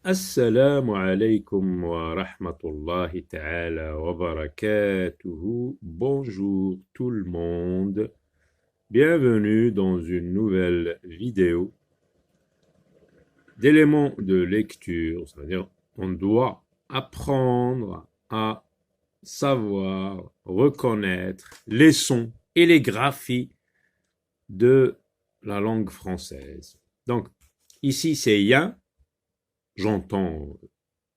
Assalamu alaikum wa rahmatullahi ta'ala wa barakatuhu. Bonjour tout le monde. Bienvenue dans une nouvelle vidéo d'éléments de lecture. C'est-à-dire, on doit apprendre à savoir reconnaître les sons et les graphies de la langue française. Donc, ici c'est ya. J'entends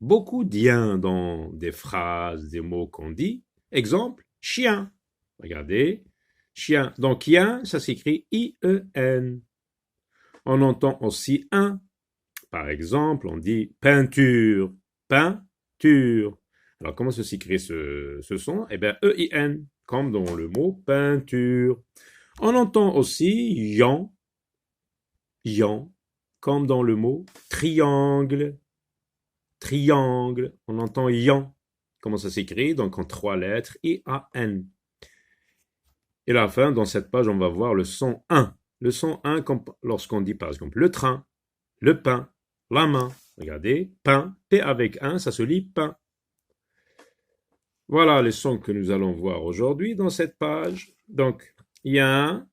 beaucoup d'ien dans des phrases, des mots qu'on dit. Exemple, chien. Regardez, chien. Donc, ien, ça s'écrit I-E-N. On entend aussi un. Par exemple, on dit peinture. Peinture. Alors, comment ça s'écrit ce son? Eh bien, E-I-N, comme dans le mot peinture. On entend aussi yan. Yan, comme dans le mot triangle. Triangle, on entend yan. Comment ça s'écrit? Donc en 3 lettres, I-A-N. Et à la fin, dans cette page, on va voir le son 1. Le son 1, comme lorsqu'on dit par exemple le train, le pain, la main. Regardez, pain, P avec 1, ça se lit pain. Voilà les sons que nous allons voir aujourd'hui dans cette page. Donc, il y a un,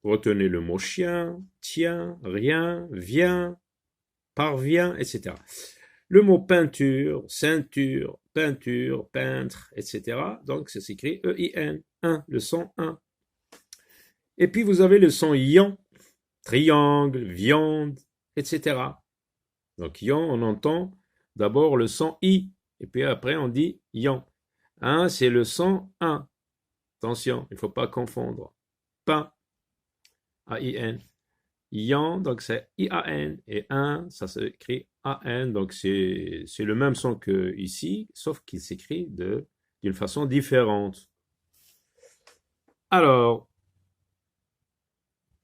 retenez le mot chien, tien, rien, vient, parvient, etc. Le mot peinture, ceinture, peinture, peintre, etc. Donc, ça s'écrit E-I-N, 1, le son 1. Et puis, vous avez le son yan, triangle, viande, etc. Donc, yan, on entend d'abord le son I, et puis après, on dit yan. 1, c'est le son 1. Attention, il ne faut pas confondre. Pain, A-I-N. Yan, donc c'est I-A-N, et 1, ça s'écrit A-N, donc c'est le même son que ici, sauf qu'il s'écrit d'une façon différente. Alors,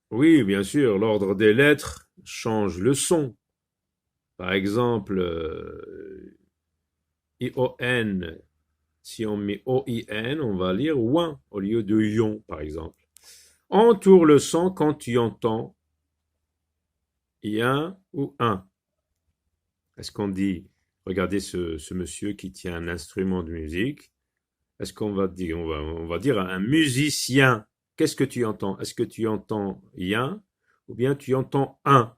oui, bien sûr, l'ordre des lettres change le son. Par exemple, I-O-N, si on met O-I-N, on va lire ouin au lieu de yon, par exemple. Entoure le son quand tu entends yen ou un. Est-ce qu'on dit, regardez ce monsieur qui tient un instrument de musique, est-ce qu'on va dire, on va dire un musicien, qu'est-ce que tu entends? Est-ce que tu entends yen ou bien tu entends un?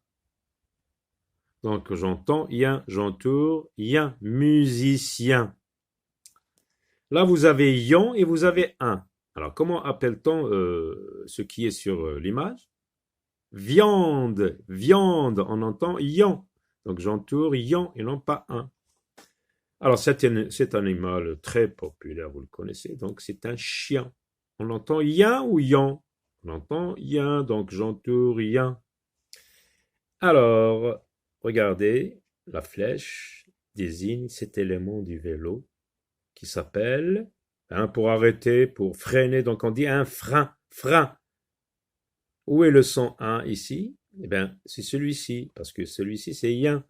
Donc j'entends yen, j'entoure yen, musicien. Là vous avez yon et vous avez un. Alors comment appelle-t-on ce qui est sur l'image? Viande, viande, on entend yan. Donc j'entoure yan et non pas un. Alors cet animal très populaire, vous le connaissez, donc c'est un chien. On entend yin ou yan? On entend yin, donc j'entoure yin. Alors, regardez, la flèche désigne cet élément du vélo qui s'appelle, pour arrêter, pour freiner, donc on dit un frein, frein. Où est le son 1 ici? Eh bien, c'est celui-ci, parce que celui-ci, c'est yin.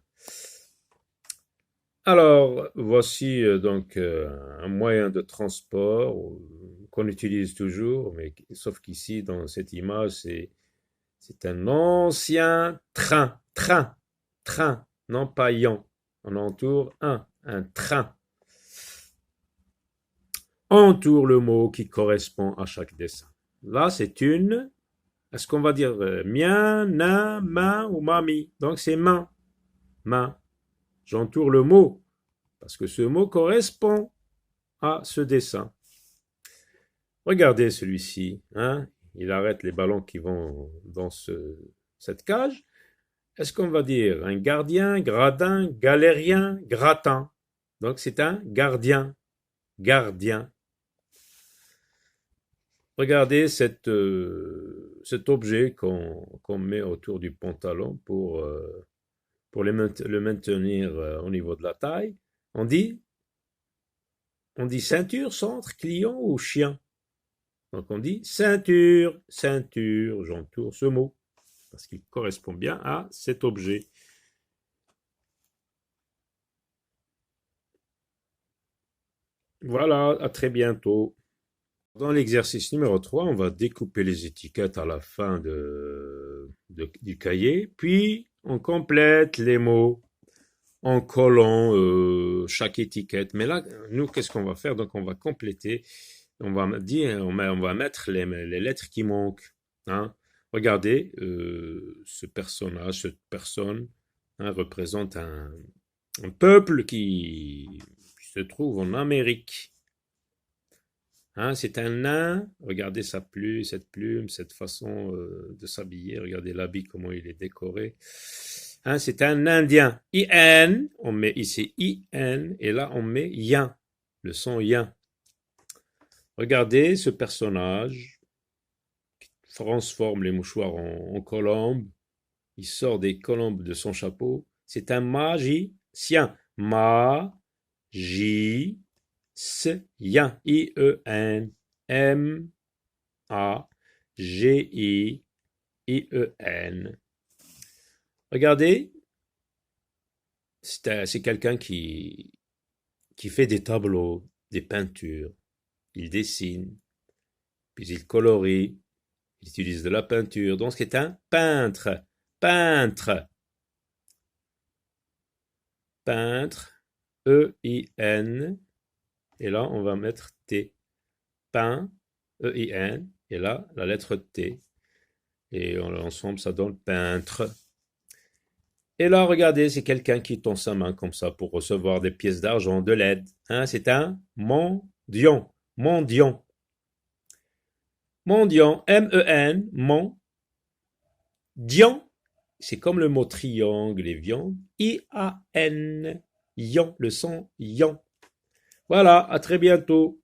Alors, voici donc un moyen de transport qu'on utilise toujours, mais sauf qu'ici, dans cette image, c'est un ancien train, train, train, non pas yan. On entoure un train. Entoure le mot qui correspond à chaque dessin. Là, c'est une, est-ce qu'on va dire mien, na, main ou mami? Donc c'est main, main. J'entoure le mot, parce que ce mot correspond à ce dessin. Regardez celui-ci, hein? Il arrête les ballons qui vont dans cette cage. Est-ce qu'on va dire un gardien, gradin, galérien, gratin? Donc c'est un gardien, gardien. Regardez cet objet qu'on met autour du pantalon pour le maintenir au niveau de la taille. On dit ceinture, centre, client ou chien. Donc on dit ceinture, ceinture, j'entoure ce mot, parce qu'il correspond bien à cet objet. Voilà, à très bientôt. Dans l'exercice numéro 3, on va découper les étiquettes à la fin du cahier, puis on complète les mots. en collant chaque étiquette. Mais là, nous, qu'est-ce qu'on va faire? Donc, on va compléter. On va dire, on va mettre les lettres qui manquent. Hein. Regardez, ce personnage, cette personne, hein, représente un peuple qui se trouve en Amérique. Hein, c'est un nain. Regardez cette plume, cette façon de s'habiller. Regardez l'habit, comment il est décoré. Hein, c'est un Indien. IN, on met ici IN, et là on met yin, le son yin. Regardez ce personnage qui transforme les mouchoirs en colombes. Il sort des colombes de son chapeau. C'est un magicien. Magicien. I-E-N. M-A-G-I-I-E-N. Regardez, c'est quelqu'un qui fait des tableaux, des peintures. Il dessine, puis il colorie, il utilise de la peinture. Donc c'est un peintre. Peintre. Peintre. E-I-N. Et là, on va mettre T. Peint. E-I-N. Et là, la lettre T. Et ensemble, ça donne peintre. Et là, regardez, c'est quelqu'un qui tend sa main comme ça pour recevoir des pièces d'argent, de l'aide. Hein, c'est un mendiant. Mendiant. Mendiant. M-E-N. Mendiant. C'est comme le mot triangle et viande. I-A-N. Yan. Le son yan. Voilà, à très bientôt.